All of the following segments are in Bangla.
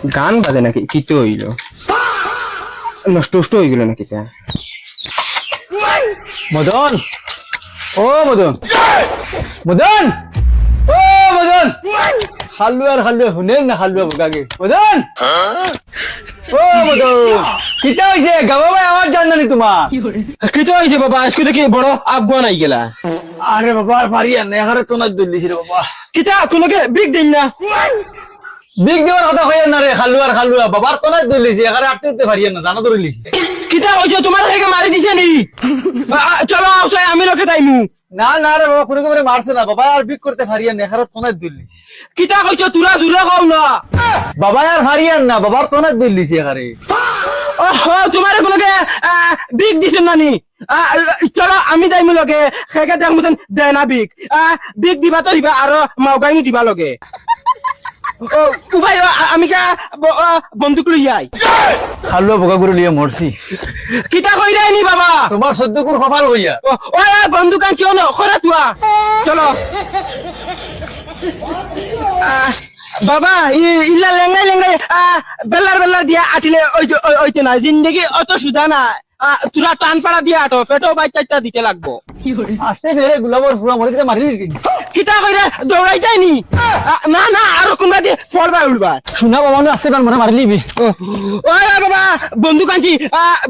গান বাজে নাকি কি তো হইল নষ্ট হয়ে গেল নাকি তা মদন ও মদন মদন ও মদন খালুয়া শুনেন না খালুয়া বোকাকে মদন ও মদন কিতা হইছে গাবা ভাই আমার জান নানি তোমার কি তো হইছে বাবা আজকে দেখি বড় আফগান আই গেলা আরে বাবা আর পারি আর না এখানে তোনার দলিছি রে বাবা কিতা কোনকে বিগ দিন না বিগ দেওয়ার কথা কইয়া না রে খালুয়া বাবার তোনার দলিছি এখানে আটতে উঠতে পারি না জানা ধরে লিছি কিতা হইছে তোমার থেকে মারি দিছে নি চলো আউসাই আমি লোকে তাইমু না রে বাবা কোনো করে মারছে না বাবা আর বিগ করতে পারি না এখানে তোনার দলিছি কিতা হইছে তুরা জুরে কও না বাবা আর পারি না বাবার তোনার দলিছি এখানে তোমার কোনকে বিগ দিছেন নানি চলো আমি যাইমু লগে খেকে দেখমুছেন দেয় না বিগ দিবা তো দিবা আর মাউগাইনু দিবা লগে উপায় আমি কা বন্দুক লই যাই খালুয়া বোকা করে লিয়ে মরছি কিতা কই রাইনি বাবা তোমার সদ্যকুর কপাল হইয়া ও বন্দুক আনছিও না খরা তুয়া চলো বাবা ইল্লা লেঙ্গাই বেলার দিয়া আটিলে ওইতে না জিন্দগি অত সুদা না তোরা টান ফাড়া দিয়া আটো পেটো বাই চারটা দিতে লাগবো আস্তে ধীরে গুলাবর পুরা মরে দিতে মারি দিবি কিতা কইরা দৌড়াই যায়নি না আর কোনবা দিয়ে ফলবা উড়বা শুনা বাবা নু আস্তে টান মরে মারি লিবি ওই বাবা বন্দুক আনছি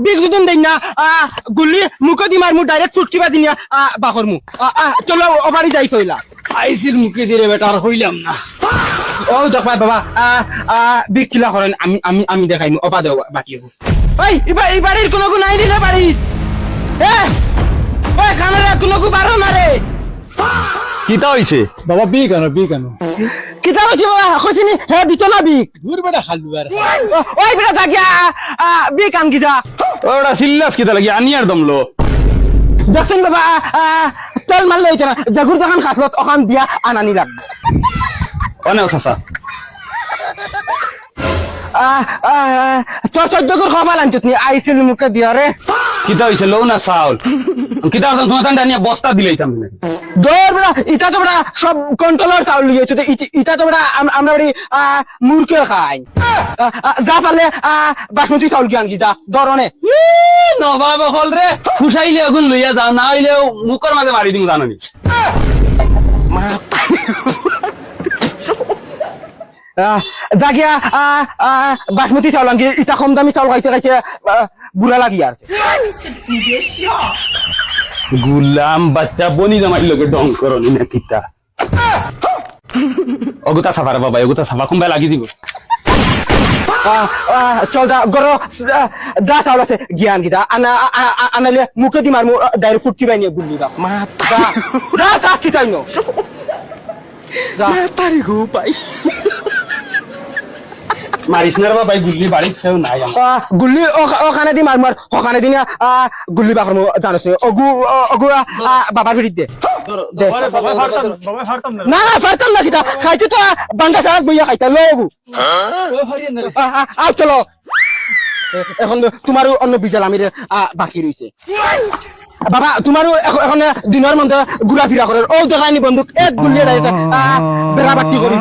বিগ জুদুন দেই না গুলি মুখ দি মার মু ডাইরেক্ট ফুটকিবা দিনিয়া বাখর মু চলো ওবাড়ি যাই ফইলা আইসির মুখে দিরে বেটা আর হইলাম না ও দেখবা বাবা বিগ কিলা করেন আমি দেখাইমু অপা দেও বাকি হবো ওই এই বাড়ির কোনো নাই দিলে বাড়ি ওই খানারে কোনো বারো না রে কিতা হইছে বাবা বি কেন কিতা হইছে বাবা কইছিনি হে দিত না বিগ দূর বেটা খালুয়ার ওই বেটা থাকিয়া বিগ আন কিতা ওটা সিল্লাস কিতা লাগি আনিয়ার দমলো দেখছেন বাবা তেল মারলে হইছে না জাগুর দোকান খাসলত ওখান দিয়া আনানি লাগবে অনেক চাচা তোর চোদ্দকুর খপাল আনছত নি আইছিল মুখে দিয়া রে কিতা হইছে লও না চাউল কিতা হইছে তোমার সামনে আনিয়া বস্তা দিলাইতাম দৌড় বেড়া ইটা তো বেড়া সব কন্ট্রোলার চাউল লিয়ে ইটা তো বেড়া আমরা বাড়ি মুরকে খাই যা পারলে বাসমতি চাউল কি আনকি যা ধরনে নবাব হল রে ফুসাইলে এখন লইয়া যাও না হইলে মুখের মাঝে মারি দিম জানানি জাগিয়া বাসমতি চাউল আনকি ইটা কম দামি চাউল খাইতে বুড়া লাগি আছে গুলাম বাচ্চা বনি জামাই লগে ডং করনি না কিতা অগুতা সাফার বাবা অগুতা সাফা কোনবা লাগি দিব চল গরো যা চাউল আছে জ্ঞান গীতা আনালে মুখে দি মারমু ডাইরেক্ট ফুটকি বাই নিয়ে গুলি যা চাষ কি তাই তারি গো পাই মারিস না বাবা গুলি বাড়ি সেও নাই গুলি ওখানে দি মারমার ওখানে দিন গুলি বাকর জানোস অগু বাবার ফিরিত দে না ফারতাম না কিতা খাইতে তো বাঙ্গা চালাক বইয়া খাইতা লগু আও চলো এখন তোমারও অন্য বিজাল আমির বাকি রয়েছে বাবা তোমারও এখন দিনের মধ্যে ঘুরা ফিরা করে ও দেখায়নি বন্দুক এক গুলিয়ে বেড়া বাটি করি